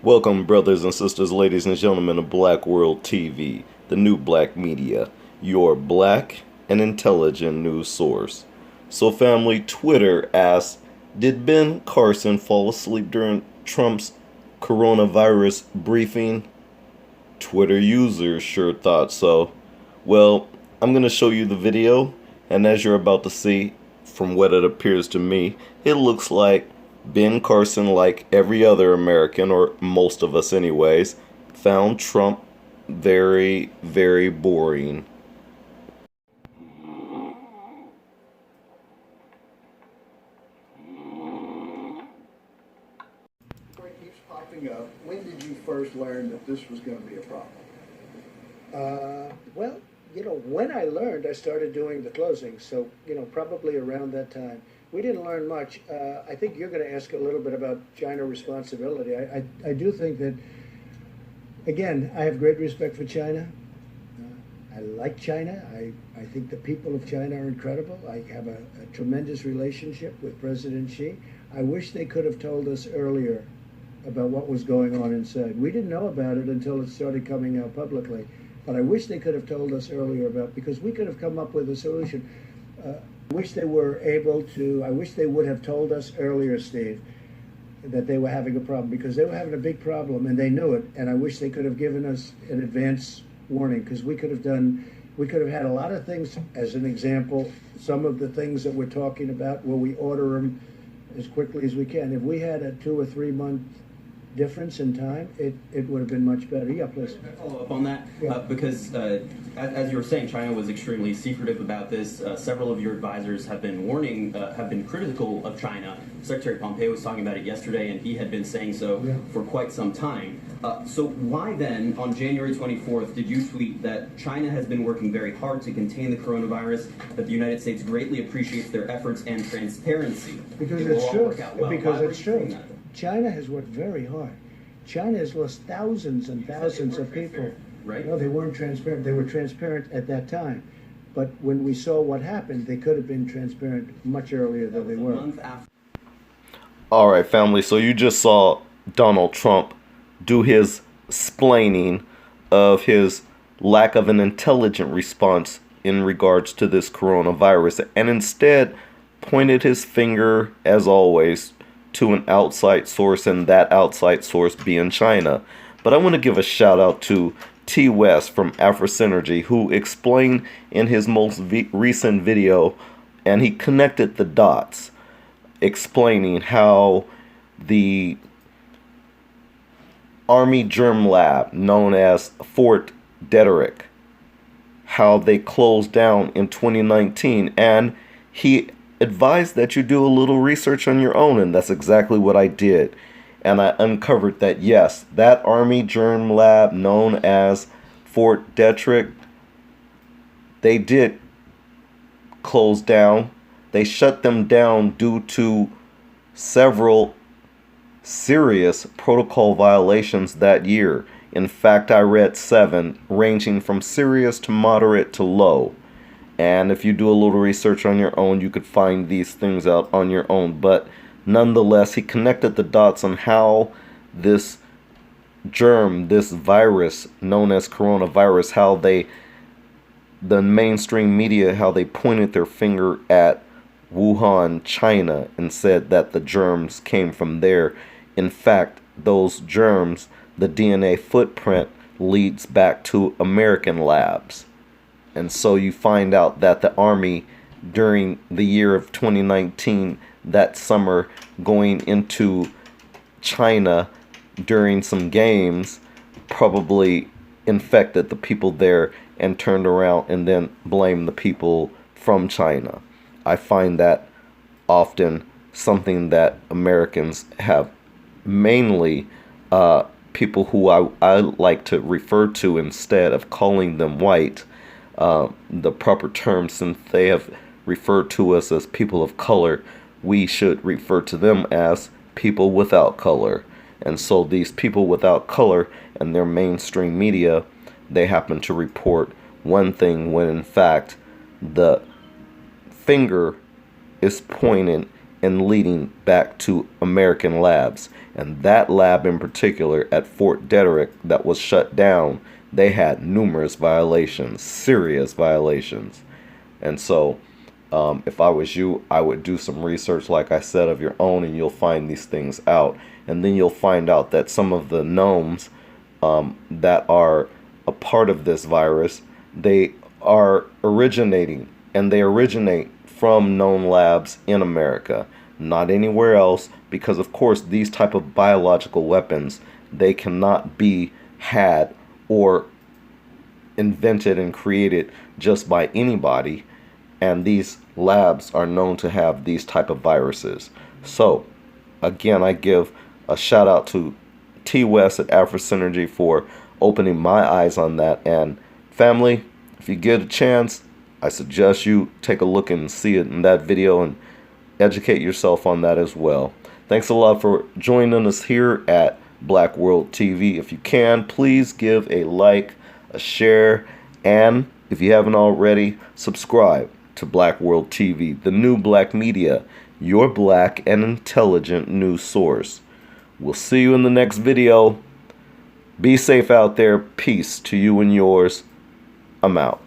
Welcome, brothers and sisters, ladies and gentlemen of Black World TV, the new black media, your black and intelligent news source. So, family, Twitter asks, did Ben Carson fall asleep during Trump's coronavirus briefing? Twitter users sure thought so. Well, I'm going to show you the video, and as you're about to see, from what it appears to me, it looks like Ben Carson, like every other American, or most of us anyways, found Trump very, very boring. It keeps popping up. When did you first learn that this was going to be a problem? Well, when I learned, I started doing the closing. So, probably around that time. We didn't learn much. I think you're going to ask a little bit about China responsibility. I do think that, again, I have great respect for China. I like China. I think the people of China are incredible. I have a tremendous relationship with President Xi. I wish they could have told us earlier about what was going on inside. We didn't know about it until it started coming out publicly. But I wish they could have told us earlier because we could have come up with a solution. I wish they would have told us earlier, Steve, that they were having a problem, because they were having a big problem and they knew it. And I wish they could have given us an advance warning, because we could have had a lot of things. As an example, some of the things that we're talking about where we order them as quickly as we can. If we had a 2 or 3 month difference in time, it would have been much better. Yeah, please. Can I follow up on that? Yeah. Because as you were saying, China was extremely secretive about this. Several of your advisors have been have been critical of China. Secretary Pompeo was talking about it yesterday, and he had been saying so for quite some time. So why then, on January 24th, did you tweet that China has been working very hard to contain the coronavirus, that the United States greatly appreciates their efforts and transparency? Because It will it's all true. work out well. Because Why were it's you saying true. that? China has worked very hard. China has lost thousands and thousands of people. Right? No, they weren't transparent. They were transparent at that time. But when we saw what happened, they could have been transparent much earlier than they were. A month after. Alright, family, so you just saw Donald Trump do his splaining of his lack of an intelligent response in regards to this coronavirus, and instead pointed his finger, as always, to an outside source, and that outside source being China. But I want to give a shout out to T. West from AfroSynergy, who explained in his most recent video, and he connected the dots, explaining how the Army Germ Lab, known as Fort Detrick, how they closed down in 2019, and he advised that you do a little research on your own, and that's exactly what I did. And I uncovered that, yes, that Army Germ Lab known as Fort Detrick, they did close down. They shut them down due to several serious protocol violations that year. In fact, I read 7, ranging from serious to moderate to low. And if you do a little research on your own, you could find these things out on your own. But nonetheless, he connected the dots on how this germ, this virus known as coronavirus, how the mainstream media, how they pointed their finger at Wuhan, China, and said that the germs came from there. In fact, those germs, the DNA footprint leads back to American labs. And so you find out that the Army, during the year of 2019, that summer, going into China during some games, probably infected the people there and turned around and then blamed the people from China. I find that often something that Americans have, mainly people who I like to refer to, instead of calling them white, the proper term, since they have referred to us as people of color, we should refer to them as people without color. And so these people without color and their mainstream media, they happen to report one thing when in fact the finger is pointed and leading back to American labs. And that lab in particular at Fort Detrick that was shut down, they had numerous violations, serious violations. And so if I was you, I would do some research, like I said, of your own, and you'll find these things out. And then you'll find out that some of the gnomes that are a part of this virus, they are originating, and they originate from known labs in America, not anywhere else, because of course these type of biological weapons, they cannot be had or invented and created just by anybody, and these labs are known to have these type of viruses. So again, I give a shout out to T West at Afro Synergy for opening my eyes on that. And family, if you get a chance, I suggest you take a look and see it in that video and educate yourself on that as well. Thanks a lot for joining us here at Black World TV. If you can, please give a like, a share, and if you haven't already, subscribe to Black World TV, the new black media, your black and intelligent news source. We'll see you in the next video. Be safe out there. Peace to you and yours. I'm out.